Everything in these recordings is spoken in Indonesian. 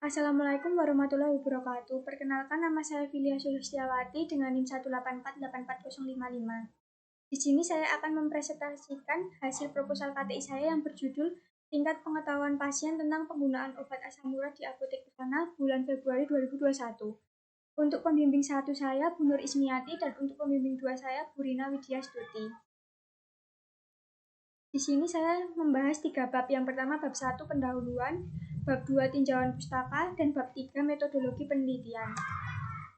Assalamualaikum warahmatullahi wabarakatuh. Perkenalkan, nama saya Filia Sulistiawati dengan NIM 184844055. Di sini saya akan mempresentasikan hasil proposal KTI saya yang berjudul Tingkat Pengetahuan Pasien tentang Penggunaan Obat Asam Urat di Apotek Ivana bulan Februari 2021. Untuk pembimbing 1 saya, Bu Nur Ismiati, dan untuk pembimbing 2 saya, Bu Rina Widyastuti. Di sini saya membahas 3 bab. Yang pertama, bab 1 pendahuluan, bab 2 tinjauan pustaka, dan bab 3 metodologi penelitian.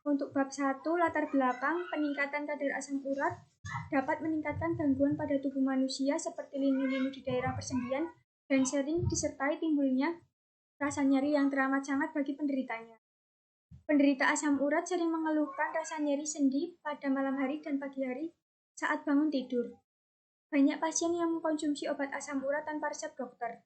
Untuk bab 1 latar belakang, peningkatan kadar asam urat dapat meningkatkan gangguan pada tubuh manusia seperti linu-linu di daerah persendian dan sering disertai timbulnya rasa nyeri yang teramat sangat bagi penderitanya. Penderita asam urat sering mengeluhkan rasa nyeri sendi pada malam hari dan pagi hari saat bangun tidur. Banyak pasien yang mengkonsumsi obat asam urat tanpa resep dokter.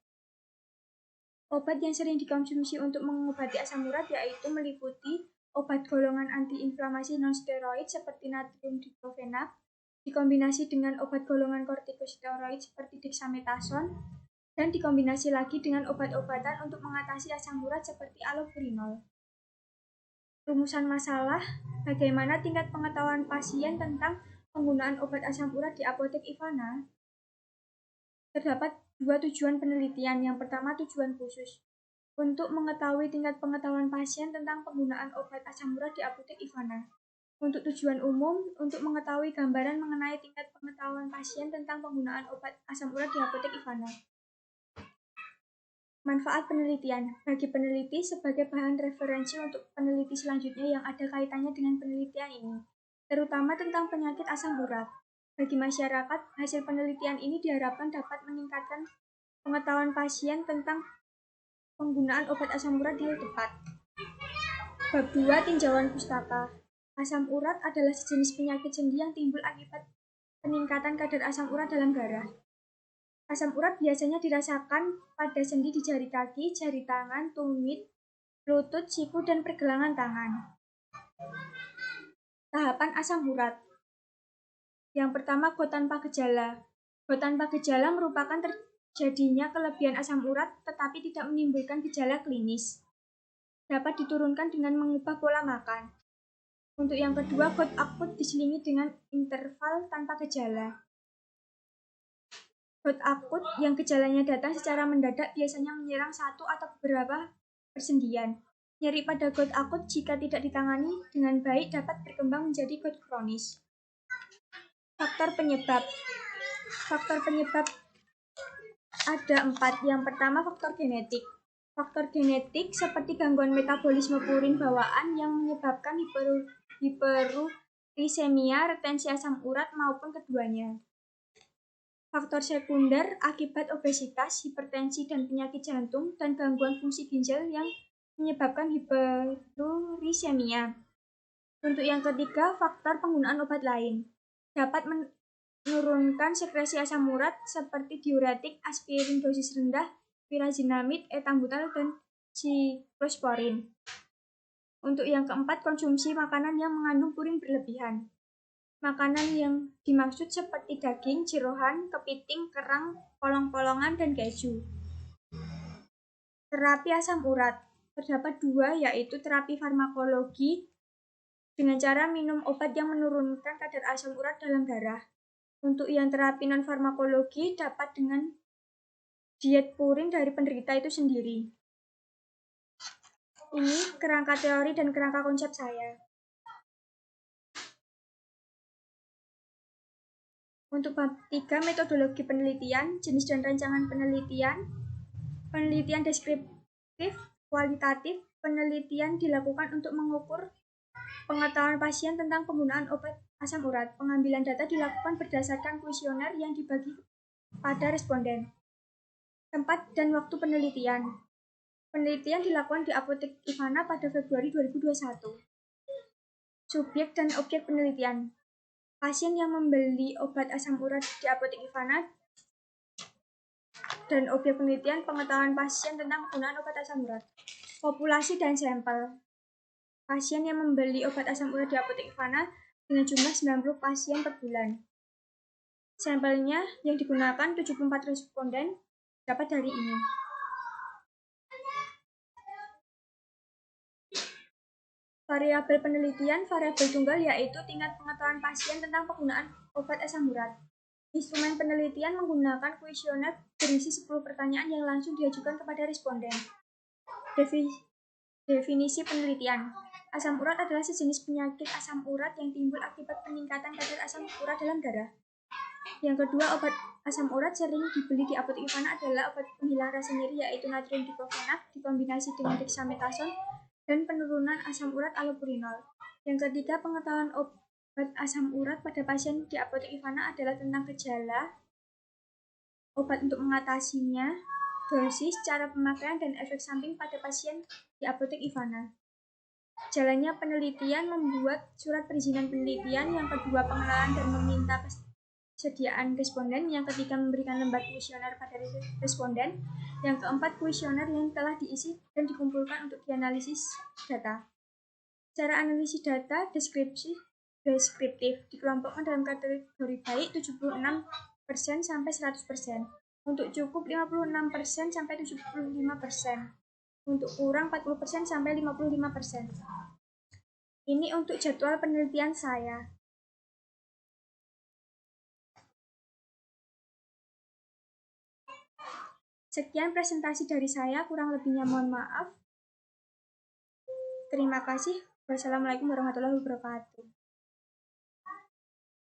Obat yang sering dikonsumsi untuk mengobati asam urat yaitu meliputi obat golongan antiinflamasi non-steroid seperti natrium diklofenak, dikombinasi dengan obat golongan kortikosteroid seperti dexamethasone, dan dikombinasi lagi dengan obat-obatan untuk mengatasi asam urat seperti allopurinol. Rumusan masalah, bagaimana tingkat pengetahuan pasien tentang penggunaan obat asam urat di Apotek Ivana? Terdapat 2 tujuan penelitian. Yang pertama, tujuan khusus untuk mengetahui tingkat pengetahuan pasien tentang penggunaan obat asam urat di Apotek Ivana. Untuk tujuan umum, untuk mengetahui gambaran mengenai tingkat pengetahuan pasien tentang penggunaan obat asam urat di Apotek Ivana. Manfaat penelitian bagi peneliti sebagai bahan referensi untuk peneliti selanjutnya yang ada kaitannya dengan penelitian ini, terutama tentang penyakit asam urat. Bagi masyarakat, hasil penelitian ini diharapkan dapat meningkatkan pengetahuan pasien tentang penggunaan obat asam urat yang tepat. Bab 2 tinjauan pustaka. Asam urat adalah sejenis penyakit sendi yang timbul akibat peningkatan kadar asam urat dalam darah. Asam urat biasanya dirasakan pada sendi di jari kaki, jari tangan, tumit, lutut, siku, dan pergelangan tangan. Tahapan asam urat. Yang pertama, GOT tanpa gejala. GOT tanpa gejala merupakan terjadinya kelebihan asam urat tetapi tidak menimbulkan gejala klinis. Dapat diturunkan dengan mengubah pola makan. Untuk yang kedua, GOT akut diselingi dengan interval tanpa gejala. GOT akut yang gejalanya datang secara mendadak biasanya menyerang satu atau beberapa persendian. Nyeri pada GOT akut jika tidak ditangani dengan baik dapat berkembang menjadi GOT kronis. Faktor penyebab. Faktor penyebab ada 4. Yang pertama, faktor genetik. Faktor genetik seperti gangguan metabolisme purin bawaan yang menyebabkan hiperurisemia, retensi asam urat maupun keduanya. Faktor sekunder akibat obesitas, hipertensi, dan penyakit jantung, dan gangguan fungsi ginjal yang menyebabkan hiperurisemia. Untuk yang ketiga, faktor penggunaan obat lain. Dapat menurunkan sekresi asam urat seperti diuretik, aspirin dosis rendah, pyrazinamid, etambutal, dan siklosporin. Untuk yang keempat, konsumsi makanan yang mengandung purin berlebihan. Makanan yang dimaksud seperti daging, jeroan, kepiting, kerang, polong-polongan, dan keju. Terapi asam urat. Terdapat 2, yaitu terapi farmakologi dengan cara minum obat yang menurunkan kadar asam urat dalam darah. Untuk yang terapi non-farmakologi dapat dengan diet purin dari penderita itu sendiri. Ini kerangka teori dan kerangka konsep saya. Untuk bab 3, metodologi penelitian, jenis dan rancangan penelitian, penelitian deskriptif, kualitatif, penelitian dilakukan untuk mengukur pengetahuan pasien tentang penggunaan obat asam urat. Pengambilan data dilakukan berdasarkan kuesioner yang dibagi pada responden. Tempat dan waktu penelitian. Penelitian dilakukan di Apotek Ivana pada Februari 2021. Subjek dan objek penelitian. Pasien yang membeli obat asam urat di Apotek Ivana dan objek penelitian pengetahuan pasien tentang penggunaan obat asam urat. Populasi dan sampel. Pasien yang membeli obat asam urat di Apotek Ivana dengan jumlah 90 pasien per bulan. Sampelnya yang digunakan 74 responden dapat dari ini. Variabel penelitian, variabel tunggal yaitu tingkat pengetahuan pasien tentang penggunaan obat asam urat. Instrumen penelitian menggunakan kuesioner berisi 10 pertanyaan yang langsung diajukan kepada responden. Definisi penelitian. Asam urat adalah sejenis penyakit asam urat yang timbul akibat peningkatan kadar asam urat dalam darah. Yang kedua, obat asam urat sering dibeli di apotek Ivana adalah obat penghilang rasa nyeri yaitu natrium diclofenac dikombinasi dengan dexamethasone dan penurunan asam urat allopurinol. Yang ketiga, pengetahuan obat asam urat pada pasien di apotek Ivana adalah tentang gejala, obat untuk mengatasinya, dosis, cara pemakaian, dan efek samping pada pasien di apotek Ivana. Jalannya penelitian membuat surat perizinan penelitian, yang kedua pengenalan dan meminta kesediaan responden, yang ketiga memberikan lembar kuesioner pada responden, yang keempat kuesioner yang telah diisi dan dikumpulkan untuk dianalisis data. Cara analisis data deskriptif dikelompokkan dalam kategori baik 76% sampai 100%, untuk cukup 56% sampai 75%, untuk kurang 40% sampai 55%. Ini untuk jadwal penelitian saya. Sekian presentasi dari saya, kurang lebihnya mohon maaf. Terima kasih. Wassalamualaikum warahmatullahi wabarakatuh.